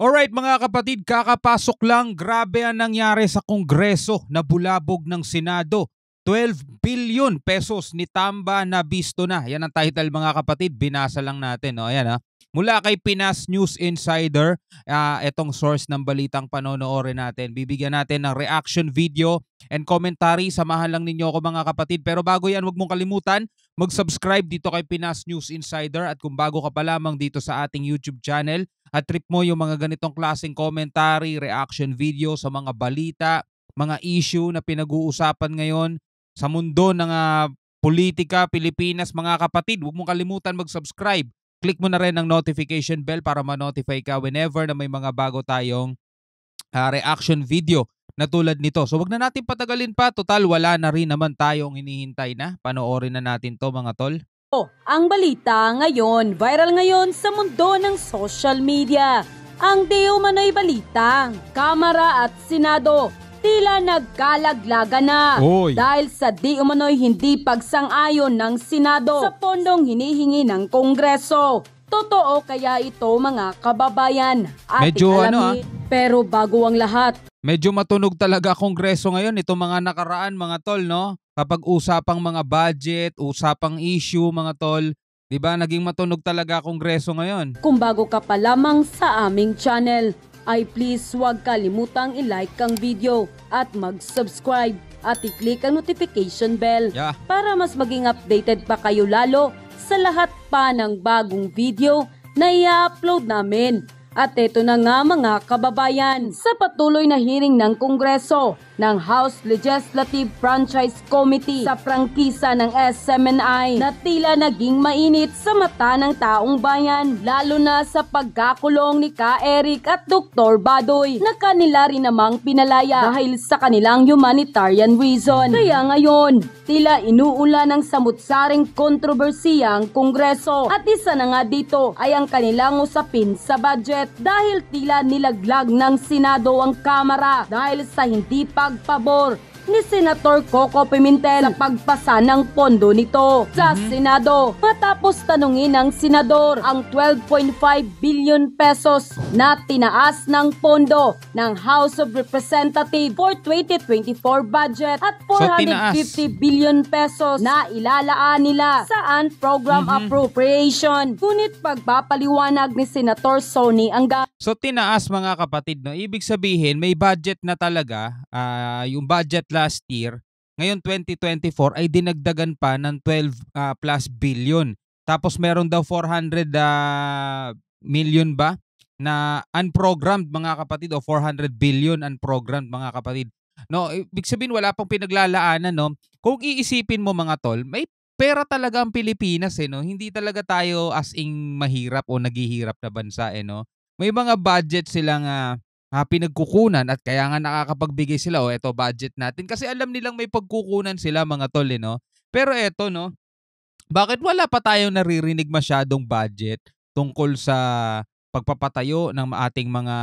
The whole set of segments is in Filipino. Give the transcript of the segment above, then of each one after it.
Alright mga kapatid, kakapasok lang, grabe ang nangyari sa Kongreso na bulabog ng Senado. 12 billion pesos ni Tamba na bisto na. Yan ang title mga kapatid, binasa lang natin. O, ayan, ha. Mula kay Pinas News Insider, itong source ng balitang panonoorin natin. Bibigyan natin ng reaction video and commentary. Samahan lang ninyo ako mga kapatid. Pero bago yan, huwag mong kalimutan, mag-subscribe dito kay Pinas News Insider. At kung bago ka pa lamang dito sa ating YouTube channel, at trip mo yung mga ganitong klaseng commentary, reaction video sa mga balita, mga issue na pinag-uusapan ngayon sa mundo ng politika, Pilipinas, mga kapatid, huwag mong kalimutan mag-subscribe. Click mo na rin ang notification bell para ma-notify ka whenever na may mga bago tayong reaction video na tulad nito. So wag na natin patagalin pa. Total, wala na rin naman tayong hinihintay na. Panoorin na natin to mga tol. Ang balita ngayon, viral ngayon sa mundo ng social media. Ang di umano'y balita, Kamara at Senado tila nagkalaglaga na dahil sa di umano'y hindi pagsang-ayon ng Senado sa pondong hinihingi ng Kongreso. Totoo kaya ito mga kababayan? Medyo alamin. Pero bago ang lahat, medyo matunog talaga Kongreso ngayon. Itong mga nakaraan mga tol, no? Kapag usapang mga budget, usapang issue mga tol, di ba naging matunog talaga Kongreso ngayon. Kung bago ka pa lamang sa aming channel, ay please huwag kalimutang i-like ang video at mag-subscribe at i-click ang notification bell para mas maging updated pa kayo lalo sa lahat pa ng bagong video na i-upload namin. At ito na nga mga kababayan, sa patuloy na hearing ng Kongreso ng House Legislative Franchise Committee sa prangkisa ng SMNI na tila naging mainit sa mata ng taong bayan, lalo na sa pagkakulong ni Ka Eric at Dr. Badoy na kanila rin namang pinalaya dahil sa kanilang humanitarian reason. Kaya ngayon, tila inuula ng samut-saring kontrobersiya ang Kongreso at isa na nga dito ay ang kanilang usapin sa budget dahil tila nilaglag ng Senado ang Kamara dahil sa hindi pagpabor ni Senator Coco Pimentel sa pagpasa ng pondo nito sa Senado. Matapos tanungin ng Senador ang 12.5 billion pesos na tinaas ng pondo ng House of Representatives for 2024 budget at 450 billion pesos na ilalaan nila sa program appropriation. Ngunit pagpapaliwanag ni Senator Sonny Anggan. So tinaas mga kapatid, no? Ibig sabihin may budget na talaga, yung budget last year, ngayon 2024 ay dinagdagan pa ng 12 plus billion. Tapos meron daw 400 million ba na unprogrammed mga kapatid o 400 billion unprogrammed mga kapatid. No, ibig sabihin wala pang pinaglalaanan, no. Kung iisipin mo mga tol, may pera talaga ang Pilipinas no. Hindi talaga tayo as in mahirap o naghihirap na bansa no. May mga budget silang pinagkukunan at kaya nga nakakapagbigay sila eto budget natin kasi alam nilang may pagkukunan sila mga tol no. Pero eto no, bakit wala pa tayong naririnig masyadong budget tungkol sa pagpapatayo ng ating mga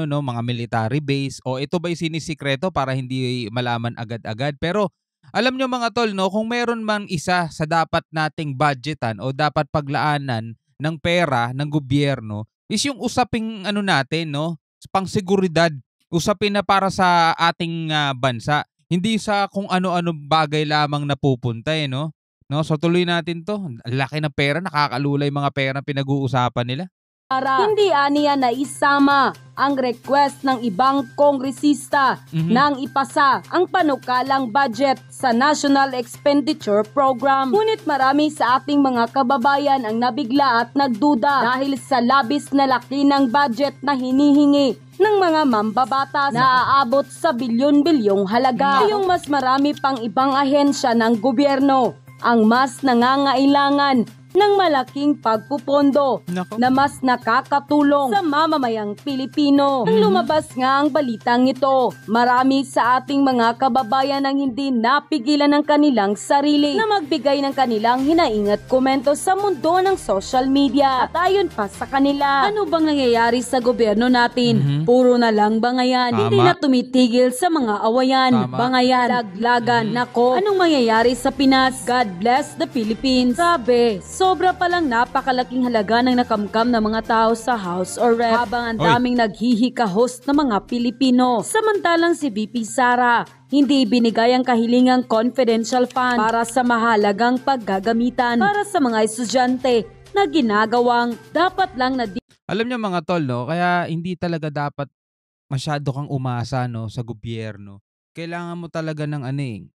mga military base o ito ba'y sinisikreto para hindi malaman agad-agad? Pero alam nyo mga tol no, kung meron man isa sa dapat nating budgetan o dapat paglaanan ng pera ng gobyerno is yung usaping natin no, pangseguridad, usapin na para sa ating bansa, hindi sa kung ano-ano bagay lamang napupunta no. So tuloy natin to. Ang laki ng pera, nakakalulay mga pera pinag-uusapan nila. Hindi aniya na isama ang request ng ibang kongresista nang ipasa ang panukalang budget sa National Expenditure Program. Ngunit marami sa ating mga kababayan ang nabigla at nagduda dahil sa labis na laki ng budget na hinihingi ng mga mambabatas na aabot sa bilyon-bilyong halaga. Yung mas marami pang ibang ahensya ng gobyerno ang mas nangangailangan ng malaking pagpupondo na mas nakakatulong sa mamamayang Pilipino. Nang lumabas nga ang balitang ito, marami sa ating mga kababayan ang hindi napigilan ng kanilang sarili na magbigay ng kanilang hinaing at komento sa mundo ng social media. At ayon pa sa kanila, ano bang nangyayari sa gobyerno natin? Puro na lang bangayan. Hindi na tumitigil sa mga awayan. Bangayan, laglagan. Nako, anong mangyayari sa Pinas? God bless the Philippines. Sabi, Sobra palang napakalaking halaga ng nakamkam ng mga tao sa House or Rep habang ang daming naghihika-host na mga Pilipino. Samantalang si VP Sara, hindi binigay ang kahilingang confidential fund para sa mahalagang paggagamitan para sa mga estudyante na ginagawang dapat lang na Alam niyo mga tol, no? Kaya hindi talaga dapat masyado kang umasa, no, sa gobyerno. Kailangan mo talaga ng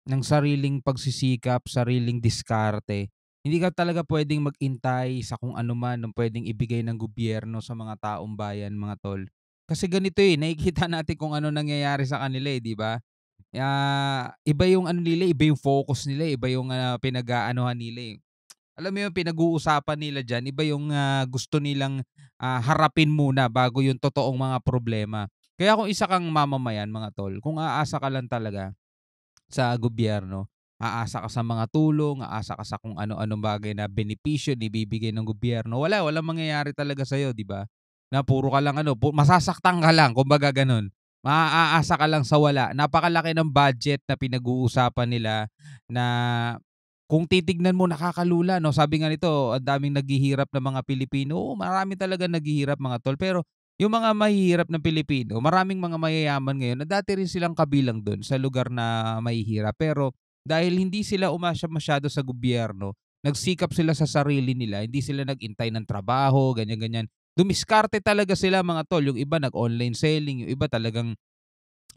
ng sariling pagsisikap, sariling diskarte. Hindi ka talaga pwedeng magintay sa kung ano man ang pwedeng ibigay ng gobyerno sa mga taong bayan, mga tol. Kasi ganito nakikita natin kung ano nangyayari sa kanila di ba? Iba yung ano nila, iba yung focus nila, iba yung pinag-aanohan nila. Alam mo yung pinag-uusapan nila diyan, iba yung gusto nilang harapin muna bago yung totoong mga problema. Kaya kung isa kang mamamayan mga tol, kung aasa ka lang talaga sa gobyerno, aasa ka sa mga tulong, aasa ka sa kung ano-anong bagay na benepisyo na ibibigay ng gobyerno, walang mangyayari talaga sa'yo, di ba? Na puro ka lang masasaktan ka lang, kumbaga ganun. Maaasa ka lang sa wala. Napakalaki ng budget na pinag-uusapan nila na kung titignan mo nakakalula 'no. Sabi nga nito, ang daming naghihirap na mga Pilipino. Oo, marami talagang naghihirap mga tol, pero yung mga mahihirap na Pilipino, maraming mga mayayaman ngayon na dati rin silang kabilang dun sa lugar na mahihirap. Pero dahil hindi sila umasa masyado sa gobyerno, nagsikap sila sa sarili nila, hindi sila nag-intay ng trabaho, ganyan-ganyan. Dumiskarte talaga sila mga tol. Yung iba nag-online selling, yung iba talagang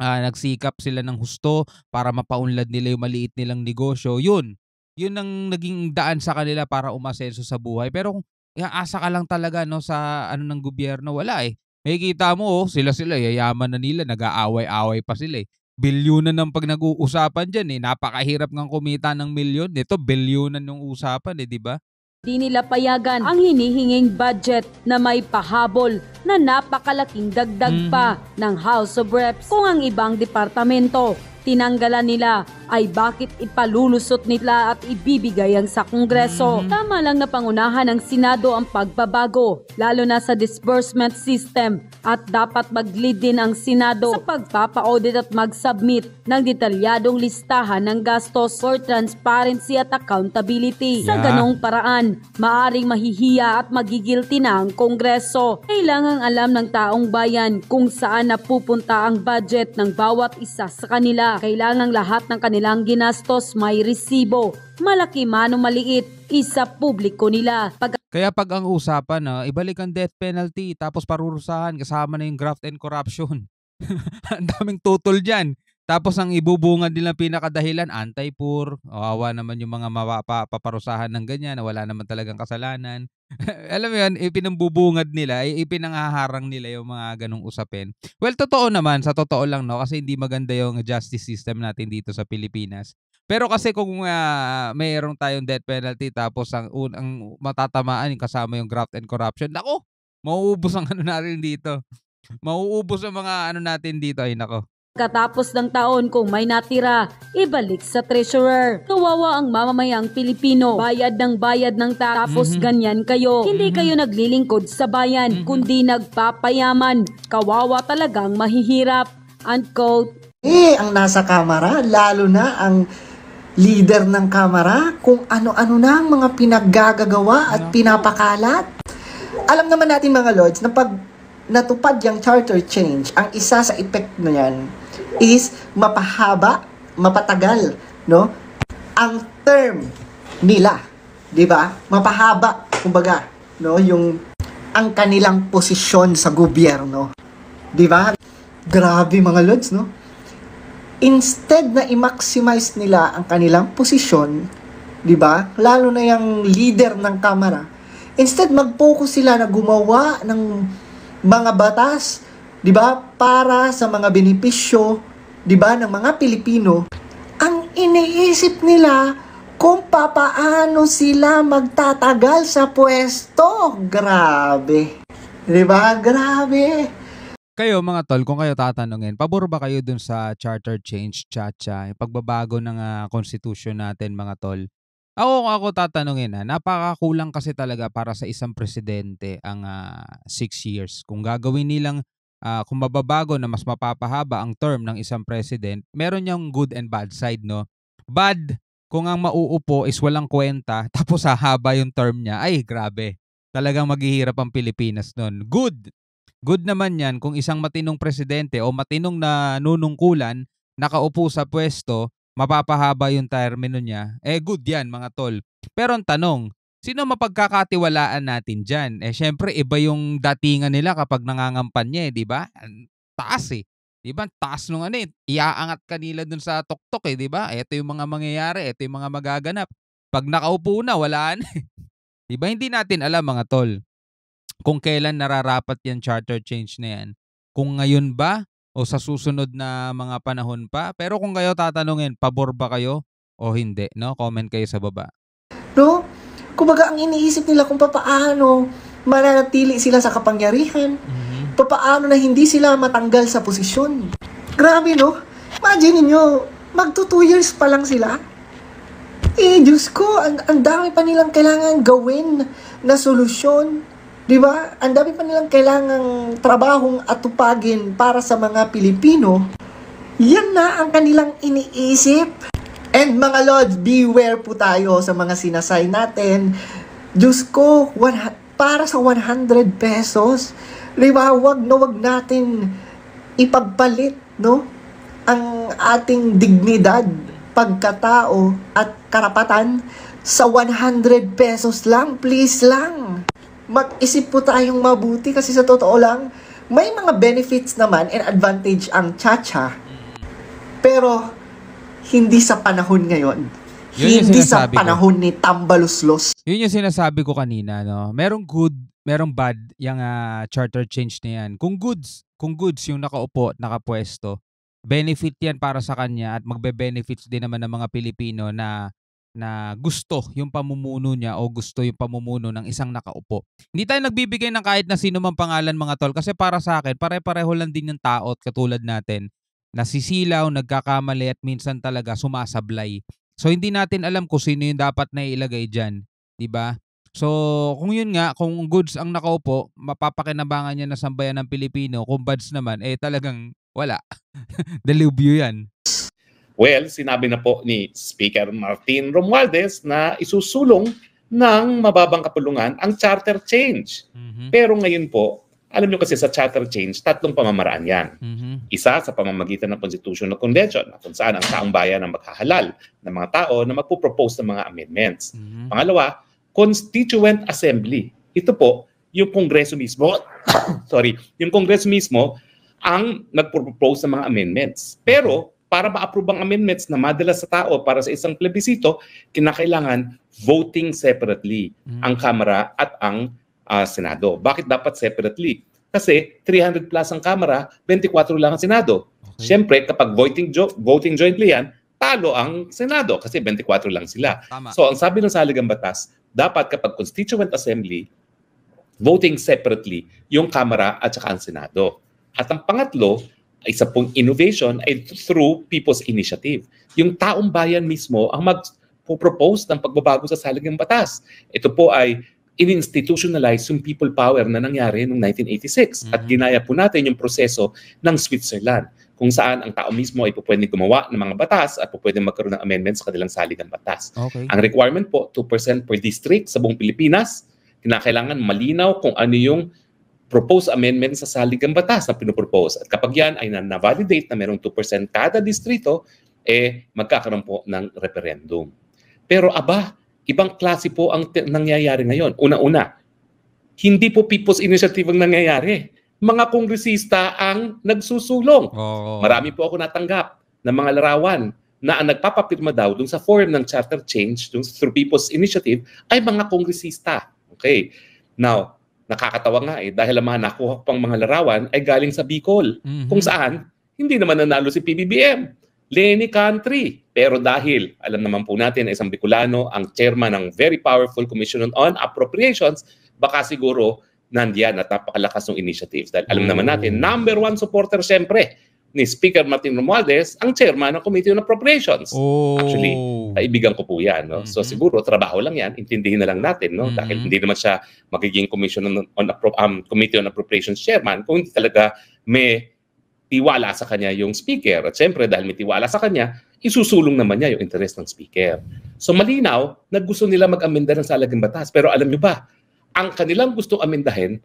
nagsikap sila ng husto para mapaunlad nila yung maliit nilang negosyo. Yun ang naging daan sa kanila para umasenso sa buhay. Pero kung iaasa ka lang talaga 'no sa ano ng gobyerno, wala Makikita mo sila yayaman na nila, nag-aaway-away pa sila Bilyunan ng 'pag nag-uusapan diyan napakahirap ngang kumita ng milyon. Ito bilyunan yung usapan 'di ba? Di nila payagan ang hinihinging budget na may pahabol na napakalaking dagdag pa ng House of Reps kung ang ibang departamento tinanggalan nila ay bakit ipalulusot nila at ibibigay ang sa Kongreso. Tama lang na pangunahan ng Senado ang pagbabago, lalo na sa disbursement system at dapat mag-lead din ang Senado sa pagpapa-audit at mag-submit ng detalyadong listahan ng gastos for transparency at accountability. Sa ganong paraan, maaring mahihiya at magigilty na ang Kongreso. Kailangang alam ng taong bayan kung saan napupunta ang budget ng bawat isa sa kanila. Kailangang lahat ng kanilang ginastos may resibo, malaki man o maliit, isa publiko nila. Kaya pag ang usapan ibalik ang death penalty tapos parurusahan kasama na yung graft and corruption. Ang daming tutol dyan. Tapos ang ibubungad nilang pinakadahilan, anti-poor. Kawawa naman yung mga paparusahan ng ganyan na wala naman talagang kasalanan. Alam mo yun, ipinambubungad nila, ipinanghaharang nila yung mga ganong usapin. Well, totoo naman, sa totoo lang kasi hindi maganda yung justice system natin dito sa Pilipinas. Pero kasi kung mayroong tayong death penalty tapos ang matatamaan yung kasama yung graft and corruption, nako, mauubos ang ano natin dito. Mauubos ang mga ano natin dito, ay nako. Katapos ng taon kung may natira, ibalik sa treasurer. Kawawa ang mamamayang Pilipino. Bayad ng tapos ganyan kayo. Hindi kayo naglilingkod sa bayan, kundi nagpapayaman. Kawawa talagang mahihirap. Unquote. Ang nasa kamera, lalo na ang leader ng kamera, kung ano-ano na ang mga pinaggagawa at pinapakalat. Alam naman natin mga lords na pag natupad yung charter change, ang isa sa epekto niyan is mapahaba, mapatagal, no? Ang term nila, 'di ba? Mapahaba, kumbaga, no, yung ang kanilang posisyon sa gobyerno. 'Di ba? Grabe mga lords, no? Instead na i-maximize nila ang kanilang posisyon, 'di ba? Lalo na yung leader ng kamera. Instead mag-focus sila na gumawa ng mga batas, 'di ba, para sa mga benepisyo, 'di ba, ng mga Pilipino. Ang iniisip nila kung papaano sila magtatagal sa pwesto. Grabe. 'Di ba? Grabe. Kayo mga tol, kung kayo tatanungin, pabor ba kayo dun sa charter change, chacha, yung pagbabago ng constitution natin mga tol? Ako tatanungin napakakulang kasi talaga para sa isang presidente ang 6 years. Kung gagawin nilang kung mababago na mas mapapahaba ang term ng isang president, meron yung good and bad side, no? Bad kung ang mauupo is walang kwenta tapos hahaba yung term niya, ay grabe. Talagang maghihirap ang Pilipinas nun. Good! Good naman yan kung isang matinong presidente o matinong na nunungkulan nakaupo sa pwesto, mapapahaba yung termino niya. Good yan mga tol. Pero ang tanong, sino mapagkakatiwalaan natin dyan? Syempre iba yung datingan nila kapag nangangampanya di ba? Taas Di ba? Taas nung iaangat kanila dun sa tuktok di ba? Ito yung mga mangyayari, ito yung mga magaganap. Pag nakaupo na, wala na Di ba? Hindi natin alam mga tol kung kailan nararapat yan charter change na yan. Kung ngayon ba o sa susunod na mga panahon pa. Pero kung kayo tatanungin, pabor ba kayo o hindi? No? Comment kayo sa baba. No? Kumbaga ang iniisip nila kung paano mananatili sila sa kapangyarihan. Paano na hindi sila matanggal sa posisyon. Grabe, no? Imagine niyo, magto 2 years pa lang sila. Diyos ko, ang dami pa nilang kailangan gawin na solusyon. Di ba? Ang dami pa nilang kailangang trabahong atupagin para sa mga Pilipino. Yan na ang kanilang iniisip. And mga Lords, beware po tayo sa mga sinasay natin. Diyos ko, para sa 100 pesos, di ba? Wag natin ipagpalit, no? Ang ating dignidad, pagkatao at karapatan sa 100 pesos lang. Please lang. Mag-isip po tayong mabuti kasi sa totoo lang, may mga benefits naman and advantage ang Chacha. Pero, hindi sa panahon ngayon. Hindi sa panahon ni Tambaluslos. Yun yung sinasabi ko kanina, no? Merong good, merong bad yung charter change na yan. Kung goods yung nakaupo, nakapwesto, benefit yan para sa kanya at magbe-benefits din naman ng mga Pilipino na gusto yung pamumuno niya o gusto yung pamumuno ng isang nakaupo. Hindi tayo nagbibigay ng kahit na sino mang pangalan mga tol kasi para sa akin, pare-pareho lang din yung tao at katulad natin. Nasisilaw, nagkakamali at minsan talaga sumasablay. So hindi natin alam kung sino yung dapat na ilagay dyan. Diba? So kung yun nga, kung goods ang nakaupo, mapapakinabangan niya na sambayan ng Pilipino. Kung bads naman, talagang wala. Delubyo yan. Well, sinabi na po ni Speaker Martin Romualdez na isusulong ng mababang kapulungan ang charter change. Pero ngayon po, alam nyo kasi sa charter change, 3 pamamaraan yan. Isa sa pamamagitan ng Constitutional Convention, kung saan ang taong bayan ang maghahalal ng mga tao na magpo-propose ng mga amendments. Pangalawa, Constituent Assembly. Ito po, yung Kongreso mismo, yung Kongreso mismo ang nagpo-propose ng mga amendments. Pero, para ma-approve ang amendments na madala sa tao para sa isang plebisito, kinakailangan voting separately ang Kamara at ang Senado. Bakit dapat separately? Kasi 300 plus ang Kamara, 24 lang ang Senado. Okay. Siyempre, kapag voting jointly yan, talo ang Senado kasi 24 lang sila. Tama. So, ang sabi ng saligang batas, dapat kapag Constituent Assembly, voting separately yung Kamara at saka ang Senado. At ang pangatlo, isa pong innovation ay through People's Initiative. Yung taong bayan mismo ang mag-propose ng pagbabago sa saligang batas. Ito po ay in-institutionalize yung people power na nangyari noong 1986. At ginaya po natin yung proseso ng Switzerland kung saan ang tao mismo ay pwedeng gumawa ng mga batas at pwedeng magkaroon ng amendments sa kanilang saligang batas. Okay. Ang requirement po, 2% per district sa buong Pilipinas. Kinakailangan malinaw kung ano yung proposed amendment sa saligang batas na pinopropose. At kapag yan ay na-validate na mayroong 2% kada distrito, magkakaroon po ng referendum. Pero ibang klase po ang nangyayari ngayon. Una-una, hindi po People's Initiative ang nangyayari. Mga kongresista ang nagsusulong. Marami po ako natanggap ng mga larawan na ang nagpapapirma daw dun sa form ng charter change through People's Initiative ay mga kongresista. Okay. Now, nakakatawa nga dahil ang mga nakuha pang mga larawan ay galing sa Bicol. Kung saan, hindi naman nanalo si PBBM. Lenny Country. Pero dahil, alam naman po natin na isang Bicolano ang chairman ng very powerful Commission on Appropriations, baka siguro nandiyan at napakalakas ng initiatives. Dahil alam naman natin, number 1 supporter siyempre ni Speaker Martin Romualdez, ang chairman ng Committee on Appropriations. Actually, kaibigan ko po yan. No? So siguro, trabaho lang yan. Intindihin na lang natin. No? Dahil hindi naman siya magiging Committee on Appropriations chairman kung hindi talaga may tiwala sa kanya yung speaker. At siyempre, dahil may tiwala sa kanya, isusulong naman niya yung interest ng speaker. So malinaw na gusto nila mag-amenda ng Saligang Batas. Pero alam niyo ba, ang kanilang gustong amendahin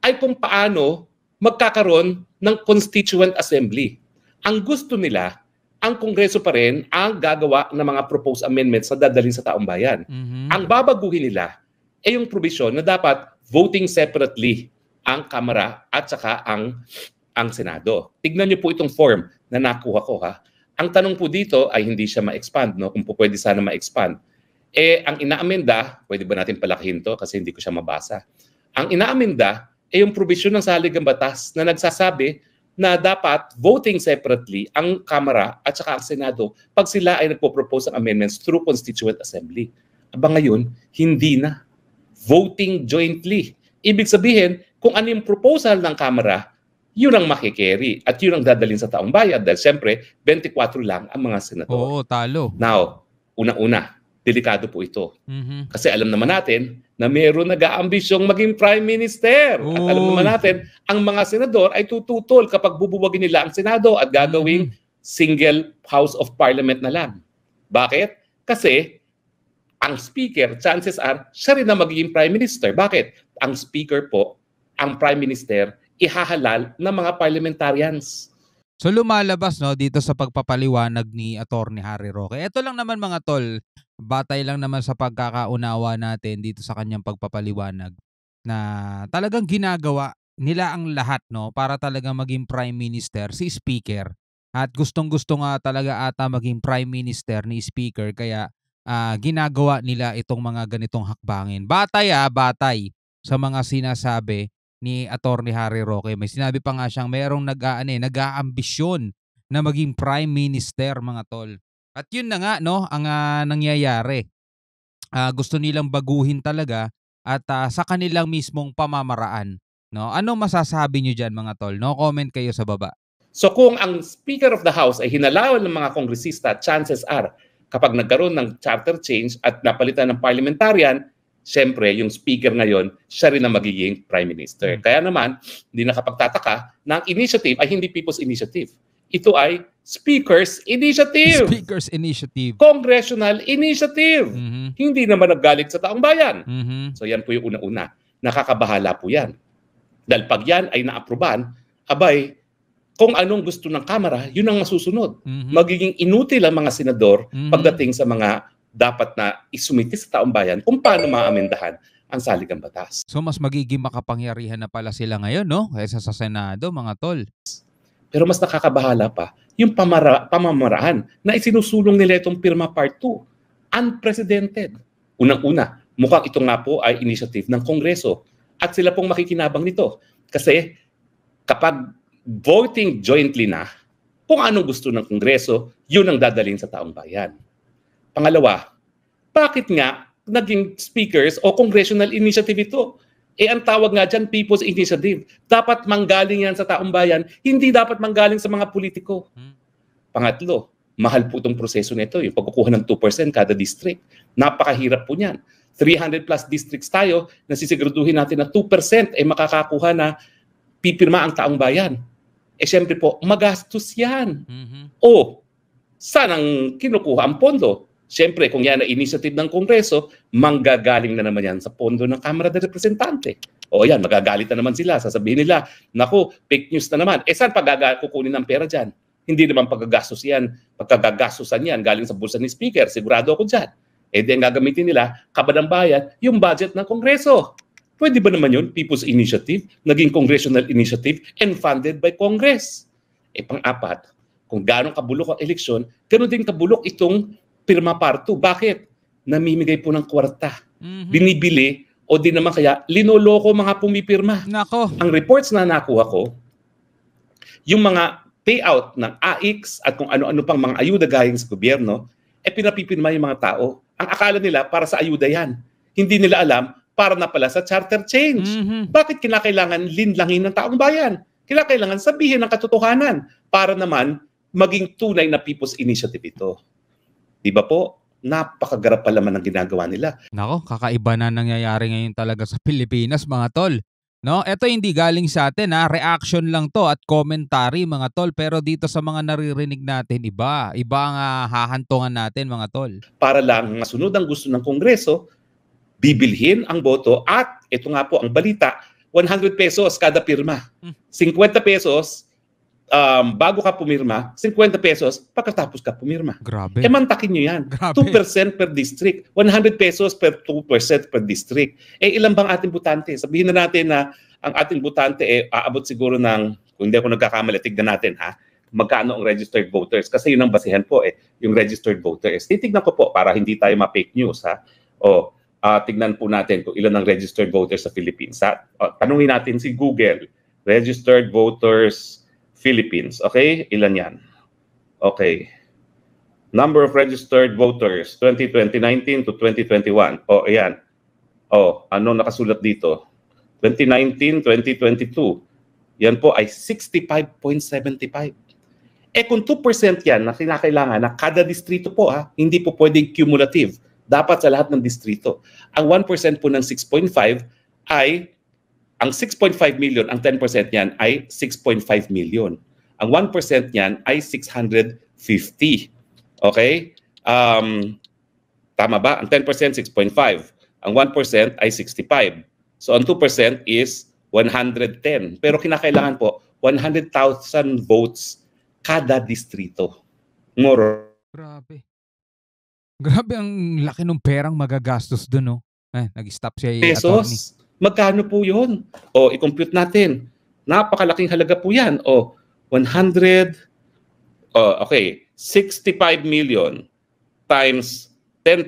ay kung paano magkakaroon ng Constituent Assembly. Ang gusto nila, ang Kongreso pa rin ang gagawa ng mga proposed amendments na dadalhin sa taong bayan. Ang babaguhin nila ay yung provision na dapat voting separately ang Kamara at saka ang Senado. Tignan niyo po itong form na nakuha ko ha. Ang tanong po dito ay hindi siya ma-expand, no? Kung po pwede sana ma-expand. Ang inaamenda, pwede ba natin palakihin to kasi hindi ko siya mabasa. Ang inaamenda ay yung provision ng Saligang Batas na nagsasabi na dapat voting separately ang Kamara at saka ang Senado pag sila ay nagpo-propose ng amendments through Constituent Assembly. Aba ngayon, hindi na. Voting jointly. Ibig sabihin, kung ano yung proposal ng Kamara, yun ang makikerry at yun ang dadalhin sa taong bayan dahil siyempre 24 lang ang mga senador. Oo, talo. Now, una-una, delikado po ito. Kasi alam naman natin na mayroon nag-aambisyong maging Prime Minister. At alam naman natin, ang mga senador ay tututol kapag bubuwagin nila ang Senado at gagawing single House of Parliament na lang. Bakit? Kasi ang Speaker, chances are, siya rin na magiging Prime Minister. Bakit? Ang Speaker po, ang Prime Minister, ihahalal ng mga parliamentarians. So lumalabas no dito sa pagpapaliwanag ni Attorney Harry Roque. Ito lang naman mga tol, batay lang naman sa pagkakaunawa natin dito sa kanyang pagpapaliwanag na talagang ginagawa nila ang lahat no para talaga maging Prime Minister si Speaker. At gustong-gusto nga talaga ata maging Prime Minister ni Speaker kaya ginagawa nila itong mga ganitong hakbangin. Batay sa mga sinasabi ni Attorney Harry Roque. May sinabi pa nga siyang merong nag-aambisyon na maging Prime Minister mga tol. At yun na nga no ang nangyayari. Gusto nilang baguhin talaga at sa kanilang mismong pamamaraan. No? Ano masasabi niyo diyan mga tol? No, comment kayo sa baba. So kung ang Speaker of the House ay hinalawan ng mga kongresista, chances are kapag nagkaroon ng charter change at napalitan ng parliamentarian, siyempre, yung speaker ngayon, siya rin ang magiging prime minister. Kaya naman, hindi nakapagtataka na ang initiative ay hindi people's initiative. Ito ay speaker's initiative. Speaker's initiative. Congressional initiative. Hindi naman naggalit sa taong bayan. So yan po yung una-una. Nakakabahala po yan. Dahil pag yan ay naaprubahan, abay, kung anong gusto ng Kamara, yun ang masusunod. Magiging inutil ang mga senador pagdating sa mga dapat na isumiti sa taong bayan kung paano maamendahan ang Saligang Batas. So mas magiging makapangyarihan na pala sila ngayon, no? Kaysa sa Senado, mga tol. Pero mas nakakabahala pa yung pamamaraan na isinusulong nila itong Pirma Part 2. Unprecedented. Unang-una, mukhang ito nga po ay initiative ng Kongreso at sila pong makikinabang nito. Kasi kapag voting jointly na, kung anong gusto ng Kongreso, yun ang dadalhin sa taong bayan. Pangalawa, bakit nga naging speakers o congressional initiative ito? Ang tawag nga dyan, People's Initiative. Dapat manggaling yan sa taong bayan, hindi dapat manggaling sa mga politiko. Pangatlo, mahal po itong proseso nito, yung pagkukuha ng 2% kada district. Napakahirap po niyan. 300 plus districts tayo, nasisiguraduhin natin na 2% ay makakakuha na pipirma ang taong bayan. Siyempre po, magastos yan. O, saan ang kinukuha ang pondo? Siyempre, kung yan ang initiative ng Kongreso, manggagaling na naman yan sa pondo ng Kamara de Representante. O yan, magagalit na naman sila. Sasabihin nila, naku, fake news na naman. Saan kukunin ng pera dyan? Hindi naman paggagastos yan. Pagkagagastosan yan, galing sa bulsa ni Speaker. Sigurado ako dyan. Di ang gagamitin nila, kabadang bayan, yung budget ng Kongreso. Pwede ba naman yun? People's Initiative, naging Congressional Initiative, and funded by Congress. Pang-apat, kung gano'ng kabulok ang eleksyon, gano'n din kabulok itong Pirma Part 2. Bakit? Namimigay po ng kwarta. Binibili o di naman kaya linoloko mga pumipirma. Nako. Ang reports na nakuha ko, yung mga payout ng AIX at kung ano-ano pang mga ayuda galing sa gobyerno, pinapipirma yung mga tao. Ang akala nila para sa ayuda yan. Hindi nila alam para na pala sa charter change. Bakit kinakailangan linlangin ng taong bayan? Kinakailangan sabihin ng katotohanan para naman maging tunay na people's initiative ito. Di ba po? Napakagarap pa naman ang ginagawa nila. Nako, kakaiba na nangyayari ngayon talaga sa Pilipinas mga tol. No, ito hindi galing sa atin ha, reaction lang to at commentary mga tol, pero dito sa mga naririnig natin iba ang hahantungan natin mga tol. Para lang masunod ang gusto ng Kongreso, bibilhin ang boto at ito nga po ang balita, 100 pesos kada pirma. 50 pesos bago ka pumirma, 50 pesos pagkatapos ka pumirma. Grabe. Mantakin nyo yan. Grabe. 2% per district. 100 pesos per 2% per district. Ilan bang ating butante? Sabihin na natin na ang ating butante aabot siguro ng, kung hindi ako nagkakamali, tignan natin ha, magkano ang registered voters. Kasi yun ang basihan po yung registered voters. Titignan ko po para hindi tayo ma-fake news ha. Tignan po natin kung ilan ang registered voters sa Philippines. Tanungin natin si Google, registered voters Philippines. Okay? Ilan yan? Okay. Number of registered voters 2019 to 2021. Ayan. Ano nakasulat dito? 2019, 2022. Yan po ay 65.75. Kung 2% yan na kinakailangan na kada distrito po hindi po pwedeng cumulative. Dapat sa lahat ng distrito. Ang 1% po ng 6.5 ay ang 6.5 million, ang 10% niyan ay 6.5 million. Ang 1% niyan ay 650. Okay? Tama ba? Ang 10% 6.5. Ang 1% ay 65. So ang 2% is 110. Pero kinakailangan po 100,000 votes kada distrito. More. Grabe. Grabe ang laki ng perang magagastos doon, no? Nag-stop siya pesos. Magkano po yun? I-compute natin. Napakalaking halaga po yan. 100, okay, 65 million times 10%.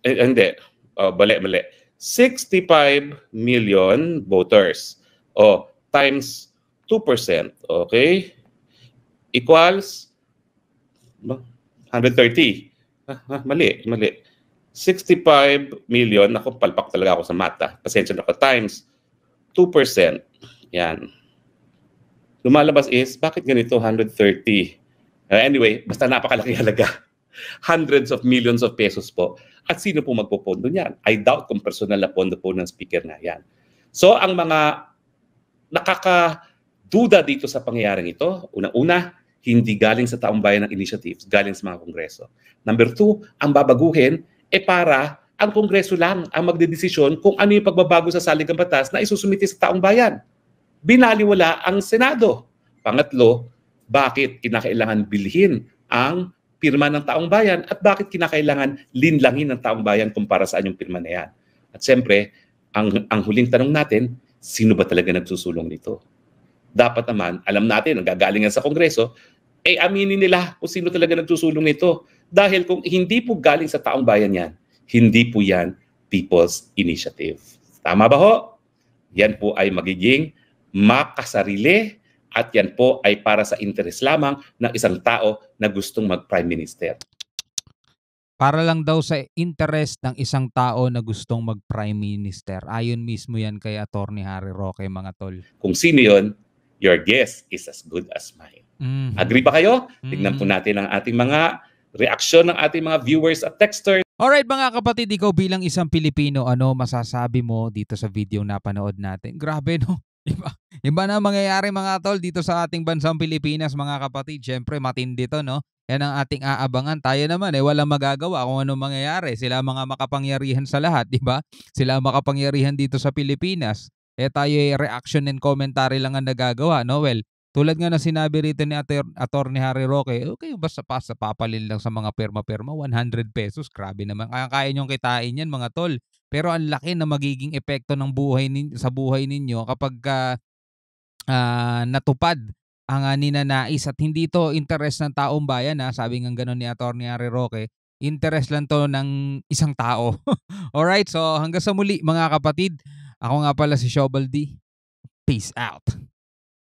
Hindi, mali. 65 million voters. Times 2%. Okay? Equals 130. Mali. 65 million, ako palpak talaga ako sa mata. Pasensya na ako. Times 2%. Yan. Lumalabas is, bakit ganito 130? Anyway, basta napakalaki halaga. Hundreds of millions of pesos po. At sino po magpopondo niyan? I doubt kung personal na pondo po ng speaker na yan. So, ang mga nakakaduda dito sa pangyayaring ito, una-una, hindi galing sa taong bayan ng initiatives, galing sa mga kongreso. Number 2, ang babaguhin, para ang kongreso lang ang magdedesisyon kung ano yung pagbabago sa saligang batas na isusumite sa taong bayan. Binaliwala ang Senado. Pangatlo, bakit kinakailangan bilhin ang pirma ng taong bayan at bakit kinakailangan linlangin ng taong bayan kumpara saan yung pirma na yan. At siyempre, ang huling tanong natin, sino ba talaga nagsusulong nito? Dapat naman, alam natin, ang gagalingan sa kongreso, aminin nila kung sino talaga nagsusulong nito. Dahil kung hindi po galing sa taong bayan yan, hindi po yan People's Initiative. Tama ba ho? Yan po ay magiging makasarili at yan po ay para sa interes lamang ng isang tao na gustong mag-Prime Minister. Para lang daw sa interest ng isang tao na gustong mag-Prime Minister. Ayon mismo yan kay Atty. Harry Roque, mga tol. Kung sino yun, your guess is as good as mine. Agree ba kayo? Tignan po natin ang ating mga reaksyon ng ating mga viewers at texters. Alright mga kapatid, ikaw bilang isang Pilipino, ano masasabi mo dito sa video na panood natin? Grabe no? Iba na mangyayari mga tol dito sa ating bansang Pilipinas mga kapatid. Siyempre matindi to no? Yan ang ating aabangan. Tayo naman walang magagawa kung ano mangyayari. Sila mga makapangyarihan sa lahat, di ba? Sila makapangyarihan dito sa Pilipinas. Tayo reaction and commentary lang ang nagagawa, no? Well, tulad nga na sinabi rito ni Atty. Harry Roque, okay, basta papalin lang sa mga perma-perma, 100 pesos, grabe naman. Kaya niyong kitain yan mga tol. Pero ang laki na magiging epekto ng sa buhay ninyo kapag natupad ang ninanais at hindi to interest ng taong bayan. Sabi nga gano'n ni Atty. Harry Roque, interest lang to ng isang tao. Alright, so hanggang sa muli mga kapatid. Ako nga pala si Shobal D. Peace out.